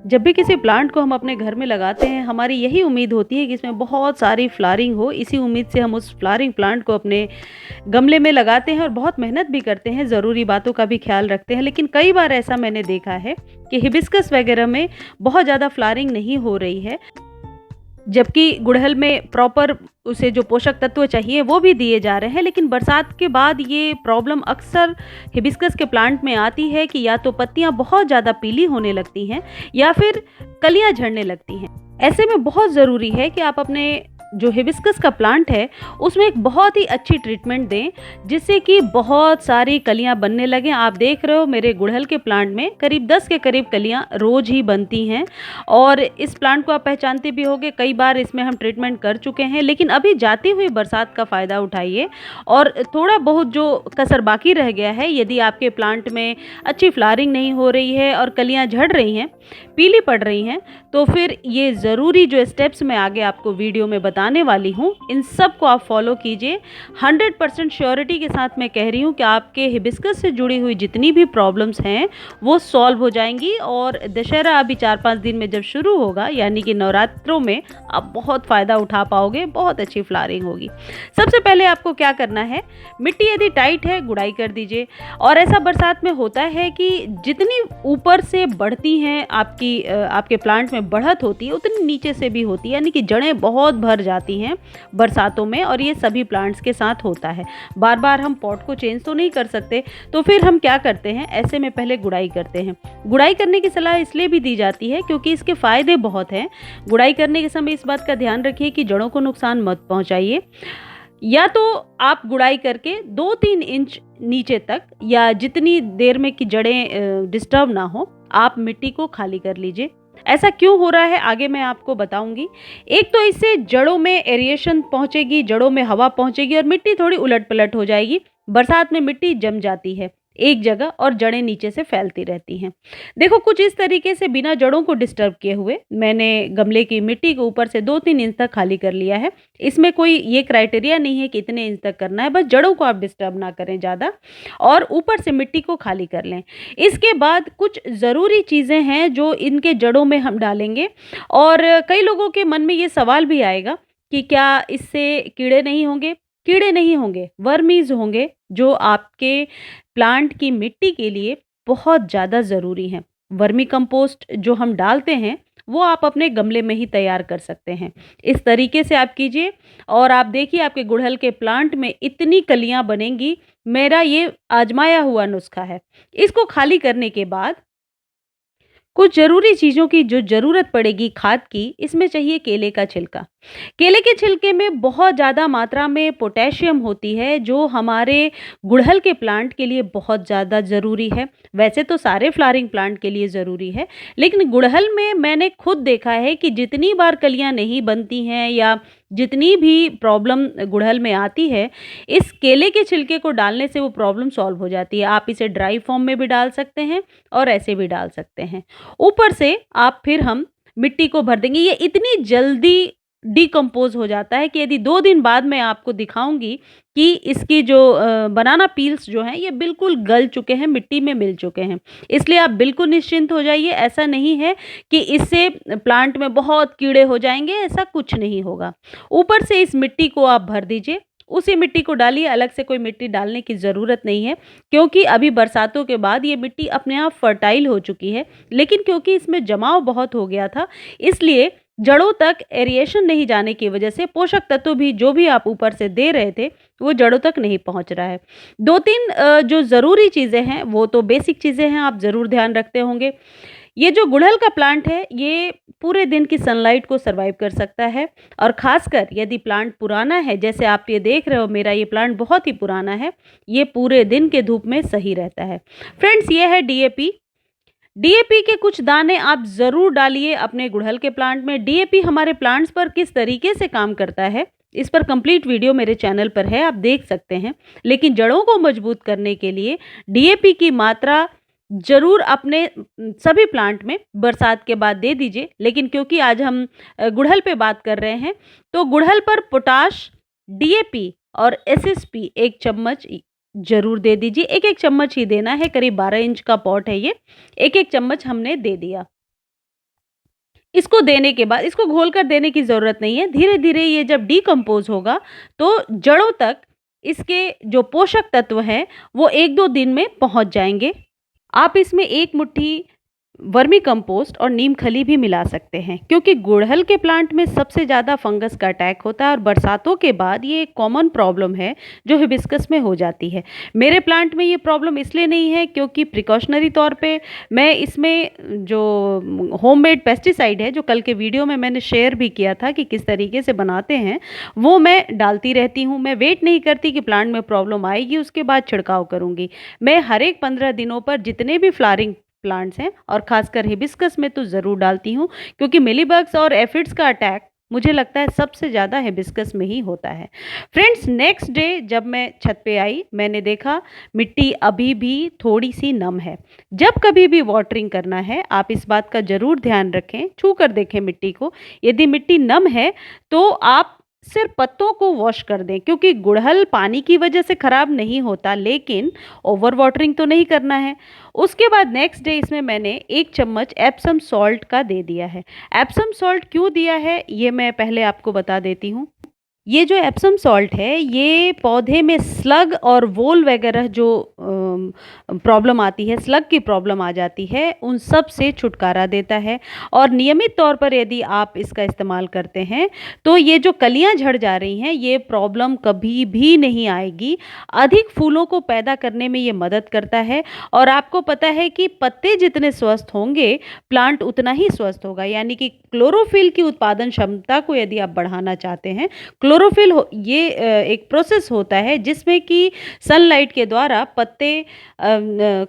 जब भी किसी प्लांट को हम अपने घर में लगाते हैं, हमारी यही उम्मीद होती है कि इसमें बहुत सारी फ्लावरिंग हो। इसी उम्मीद से हम उस फ्लावरिंग प्लांट को अपने गमले में लगाते हैं और बहुत मेहनत भी करते हैं, ज़रूरी बातों का भी ख्याल रखते हैं। लेकिन कई बार ऐसा मैंने देखा है कि हिबिस्कस वगैरह में बहुत ज़्यादा फ्लावरिंग नहीं हो रही है, जबकि गुड़हल में प्रॉपर उसे जो पोषक तत्व चाहिए वो भी दिए जा रहे हैं। लेकिन बरसात के बाद ये प्रॉब्लम अक्सर हिबिस्कस के प्लांट में आती है कि या तो पत्तियां बहुत ज़्यादा पीली होने लगती हैं या फिर कलियां झड़ने लगती हैं। ऐसे में बहुत ज़रूरी है कि आप अपने जो हिबिस्कस का प्लांट है उसमें एक बहुत ही अच्छी ट्रीटमेंट दें, जिससे कि बहुत सारी कलियां बनने लगें। आप देख रहे हो मेरे गुड़हल के प्लांट में करीब 10 के करीब कलियां रोज ही बनती हैं। और इस प्लांट को आप पहचानते भी होंगे, कई बार इसमें हम ट्रीटमेंट कर चुके हैं। लेकिन अभी जाती हुई बरसात का फ़ायदा उठाइए और थोड़ा बहुत जो कसर बाकी रह गया है, यदि आपके प्लांट में अच्छी फ्लावरिंग नहीं हो रही है और कलियां झड़ रही हैं, पीली पड़ रही हैं, तो फिर ये ज़रूरी जो स्टेप्स मैं आगे आपको वीडियो में बताने वाली हूँ, इन सब को आप फॉलो कीजिए। 100% श्योरिटी के साथ मैं कह रही हूँ कि आपके हिबिस्कस से जुड़ी हुई जितनी भी प्रॉब्लम्स हैं वो सॉल्व हो जाएंगी। और दशहरा अभी 4-5 दिन में जब शुरू होगा, यानी कि नवरात्रों में, आप बहुत फ़ायदा उठा पाओगे, बहुत अच्छी फ्लावरिंग होगी। सबसे पहले आपको क्या करना है, मिट्टी यदि टाइट है गुड़ाई कर दीजिए। और ऐसा बरसात में होता है कि जितनी ऊपर से बढ़ती हैं आपके प्लांट में बढ़त होती है, उतनी नीचे से भी होती है, यानी कि जड़ें बहुत भर जाती हैं बरसातों में। और ये सभी प्लांट्स के साथ होता है। बार बार हम पॉट को चेंज तो नहीं कर सकते, तो फिर हम क्या करते हैं, ऐसे में पहले गुड़ाई करते हैं। गुड़ाई करने की सलाह इसलिए भी दी जाती है क्योंकि इसके फ़ायदे बहुत हैं। गुड़ाई करने के समय इस बात का ध्यान रखिए कि जड़ों को नुकसान मत पहुंचाइए। या तो आप गुड़ाई करके 2-3 इंच नीचे तक, या जितनी देर में कि जड़ें डिस्टर्ब ना हो, आप मिट्टी को खाली कर लीजिए। ऐसा क्यों हो रहा है आगे मैं आपको बताऊंगी। एक तो इससे जड़ों में एरिएशन पहुंचेगी, जड़ों में हवा पहुंचेगी और मिट्टी थोड़ी उलट पलट हो जाएगी। बरसात में मिट्टी जम जाती है एक जगह और जड़ें नीचे से फैलती रहती हैं। देखो, कुछ इस तरीके से बिना जड़ों को डिस्टर्ब किए हुए मैंने गमले की मिट्टी को ऊपर से 2-3 इंच तक खाली कर लिया है। इसमें कोई ये क्राइटेरिया नहीं है कि इतने इंच तक करना है, बस जड़ों को आप डिस्टर्ब ना करें ज़्यादा, और ऊपर से मिट्टी को खाली कर लें। इसके बाद कुछ ज़रूरी चीज़ें हैं जो इनके जड़ों में हम डालेंगे। और कई लोगों के मन में ये सवाल भी आएगा कि क्या इससे कीड़े नहीं होंगे? कीड़े नहीं होंगे, वर्मीज़ होंगे, जो आपके प्लांट की मिट्टी के लिए बहुत ज़्यादा ज़रूरी हैं। वर्मी कंपोस्ट जो हम डालते हैं वो आप अपने गमले में ही तैयार कर सकते हैं। इस तरीके से आप कीजिए और आप देखिए आपके गुड़हल के प्लांट में इतनी कलियां बनेंगी। मेरा ये आजमाया हुआ नुस्खा है। इसको खाली करने के बाद कुछ ज़रूरी चीज़ों की जो ज़रूरत पड़ेगी खाद की, इसमें चाहिए केले का छिलका। केले के छिलके में बहुत ज़्यादा मात्रा में पोटेशियम होती है, जो हमारे गुड़हल के प्लांट के लिए बहुत ज़्यादा ज़रूरी है। वैसे तो सारे फ्लावरिंग प्लांट के लिए ज़रूरी है, लेकिन गुड़हल में मैंने खुद देखा है कि जितनी बार कलियां नहीं बनती हैं या जितनी भी प्रॉब्लम गुड़हल में आती है, इस केले के छिलके को डालने से वो प्रॉब्लम सॉल्व हो जाती है। आप इसे ड्राई फॉर्म में भी डाल सकते हैं और ऐसे भी डाल सकते हैं। ऊपर से आप फिर हम मिट्टी को भर देंगे। ये इतनी जल्दी डिकम्पोज हो जाता है कि यदि 2 दिन बाद मैं आपको दिखाऊंगी कि इसकी जो बनाना पील्स जो हैं ये बिल्कुल गल चुके हैं, मिट्टी में मिल चुके हैं। इसलिए आप बिल्कुल निश्चिंत हो जाइए। ऐसा नहीं है कि इससे प्लांट में बहुत कीड़े हो जाएंगे, ऐसा कुछ नहीं होगा। ऊपर से इस मिट्टी को आप भर दीजिए, उसी मिट्टी को डालिए, अलग से कोई मिट्टी डालने की ज़रूरत नहीं है, क्योंकि अभी बरसातों के बाद ये मिट्टी अपने आप फर्टाइल हो चुकी है। लेकिन क्योंकि इसमें जमाव बहुत हो गया था, इसलिए जड़ों तक एरिएशन नहीं जाने की वजह से पोषक तत्व भी जो भी आप ऊपर से दे रहे थे वो जड़ों तक नहीं पहुंच रहा है। 2-3 जो ज़रूरी चीज़ें हैं वो तो बेसिक चीज़ें हैं, आप ज़रूर ध्यान रखते होंगे। ये जो गुड़हल का प्लांट है ये पूरे दिन की सनलाइट को सर्वाइव कर सकता है, और ख़ासकर यदि प्लांट पुराना है, जैसे आप ये देख रहे हो मेरा ये प्लांट बहुत ही पुराना है, ये पूरे दिन के धूप में सही रहता है। फ्रेंड्स, ये है डीएपी। डीएपी के कुछ दाने आप ज़रूर डालिए अपने गुड़हल के प्लांट में। डीएपी हमारे प्लांट्स पर किस तरीके से काम करता है, इस पर कंप्लीट वीडियो मेरे चैनल पर है, आप देख सकते हैं। लेकिन जड़ों को मजबूत करने के लिए डीएपी की मात्रा ज़रूर अपने सभी प्लांट में बरसात के बाद दे दीजिए। लेकिन क्योंकि आज हम गुड़हल पे बात कर रहे हैं, तो गुड़हल पर पोटाश, डीएपी और एसएसपी 1 चम्मच ज़रूर दे दीजिए। 1-1 चम्मच ही देना है, करीब 12 इंच का पॉट है ये, 1-1 चम्मच हमने दे दिया। इसको देने के बाद इसको घोल कर देने की ज़रूरत नहीं है। धीरे-धीरे ये जब डिकम्पोज़ होगा तो जड़ों तक इसके जो पोषक तत्व हैं वो 1-2 दिन में पहुँच जाएँगे। आप इसमें 1 मुट्ठी वर्मी कंपोस्ट और नीम खली भी मिला सकते हैं, क्योंकि गुड़हल के प्लांट में सबसे ज़्यादा फंगस का अटैक होता है और बरसातों के बाद ये एक कॉमन प्रॉब्लम है जो हिबिस्कस में हो जाती है। मेरे प्लांट में ये प्रॉब्लम इसलिए नहीं है क्योंकि प्रिकॉशनरी तौर पे मैं इसमें जो होममेड पेस्टिसाइड है, जो कल के वीडियो में मैंने शेयर भी किया था कि किस तरीके से बनाते हैं, वो मैं डालती रहती हूँ। मैं वेट नहीं करती कि प्लांट में प्रॉब्लम आएगी उसके बाद छिड़काव करूँगी। मैं हर एक 15 दिनों पर जितने भी फ्लावरिंग प्लांट्स हैं और खासकर हिबिस्कस में तो ज़रूर डालती हूँ, क्योंकि मिलीबग्स और एफिड्स का अटैक मुझे लगता है सबसे ज़्यादा हिबिस्कस में ही होता है। फ्रेंड्स, नेक्स्ट डे जब मैं छत पे आई, मैंने देखा मिट्टी अभी भी थोड़ी-सी नम है। जब कभी भी वाटरिंग करना है, आप इस बात का ज़रूर ध्यान रखें, छू कर देखें मिट्टी को। यदि मिट्टी नम है तो आप सिर्फ पत्तों को वॉश कर दें, क्योंकि गुड़हल पानी की वजह से ख़राब नहीं होता, लेकिन ओवर वाटरिंग तो नहीं करना है। उसके बाद नेक्स्ट डे इसमें मैंने 1 चम्मच एप्सम सॉल्ट का दे दिया है। एप्सम सॉल्ट क्यों दिया है ये मैं पहले आपको बता देती हूँ। ये जो एप्सम सॉल्ट है ये पौधे में स्लग और वोल वगैरह जो प्रॉब्लम आती है, स्लग की प्रॉब्लम आ जाती है, उन सब से छुटकारा देता है। और नियमित तौर पर यदि आप इसका इस्तेमाल करते हैं तो ये जो कलियां झड़ जा रही हैं ये प्रॉब्लम कभी भी नहीं आएगी। अधिक फूलों को पैदा करने में ये मदद करता है। और आपको पता है कि पत्ते जितने स्वस्थ होंगे प्लांट उतना ही स्वस्थ होगा, यानी कि क्लोरोफिल की उत्पादन क्षमता को यदि आप बढ़ाना चाहते हैं, क्लोरोफिल ये एक प्रोसेस होता है जिसमें कि सनलाइट के द्वारा पत्ते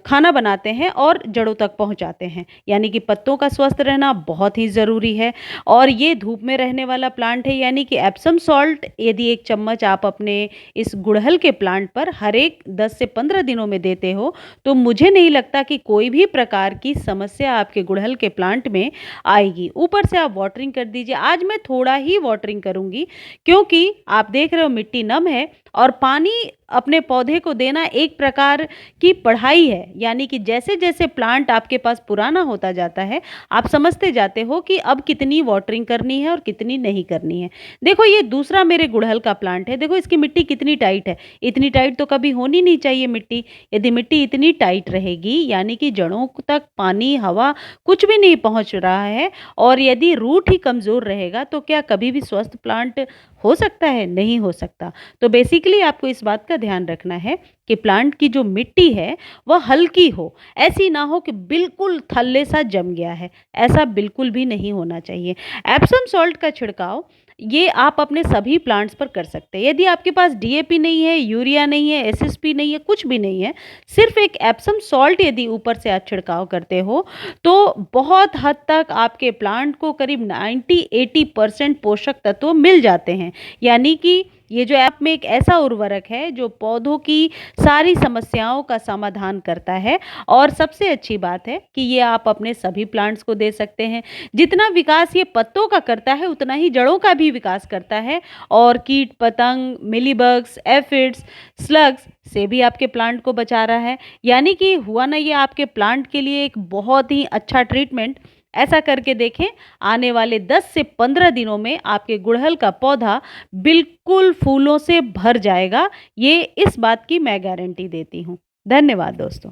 खाना बनाते हैं और जड़ों तक पहुंचाते हैं, यानी कि पत्तों का स्वस्थ रहना बहुत ही ज़रूरी है। और ये धूप में रहने वाला प्लांट है, यानी कि एप्सम सॉल्ट यदि 1 चम्मच आप अपने इस गुड़हल के प्लांट पर हर एक 10 से 15 दिनों में देते हो तो मुझे नहीं लगता कि कोई भी प्रकार की समस्या आपके गुड़हल के प्लांट में आएगी। ऊपर से आप वाटरिंग कर दीजिए। आज मैं थोड़ा ही वाटरिंग करूँगी क्योंकि आप देख रहे हो मिट्टी नम है और पानी अपने पौधे को देना एक प्रकार की पढ़ाई है, यानी कि जैसे जैसे प्लांट आपके पास पुराना होता जाता है आप समझते जाते हो कि अब कितनी वाटरिंग करनी है और कितनी नहीं करनी है। देखो ये दूसरा मेरे गुड़हल का प्लांट है, देखो इसकी मिट्टी कितनी टाइट है। इतनी टाइट तो कभी होनी नहीं चाहिए मिट्टी। यदि मिट्टी इतनी टाइट रहेगी यानी कि जड़ों तक पानी हवा कुछ भी नहीं पहुंच रहा है, और यदि रूट ही कमज़ोर रहेगा तो क्या कभी भी स्वस्थ प्लांट हो सकता है? नहीं हो सकता। तो बेसिकली आपको इस बात का ध्यान रखना है कि प्लांट की जो मिट्टी है वह हल्की हो, ऐसी ना हो कि बिल्कुल थल्ले सा जम गया है, ऐसा बिल्कुल भी नहीं होना चाहिए। एप्सम सॉल्ट का छिड़काव ये आप अपने सभी प्लांट्स पर कर सकते हैं। यदि आपके पास डीएपी नहीं है, यूरिया नहीं है, एसएसपी नहीं है, कुछ भी नहीं है, सिर्फ एक एप्सम सॉल्ट यदि ऊपर से आप छिड़काव करते हो तो बहुत हद तक आपके प्लांट को करीब 90-80% पोषक तत्व मिल जाते हैं। यानी कि ये जो ऐप में एक ऐसा उर्वरक है जो पौधों की सारी समस्याओं का समाधान करता है। और सबसे अच्छी बात है कि ये आप अपने सभी प्लांट्स को दे सकते हैं। जितना विकास ये पत्तों का करता है उतना ही जड़ों का भी विकास करता है, और कीट पतंग, मिलीबग्स, एफिड्स, स्लग्स से भी आपके प्लांट को बचा रहा है। यानी कि हुआ ना ये आपके प्लांट के लिए एक बहुत ही अच्छा ट्रीटमेंट। ऐसा करके देखें, आने वाले 10 से 15 दिनों में आपके गुड़हल का पौधा बिल्कुल फूलों से भर जाएगा। ये इस बात की मैं गारंटी देती हूँ। धन्यवाद दोस्तों।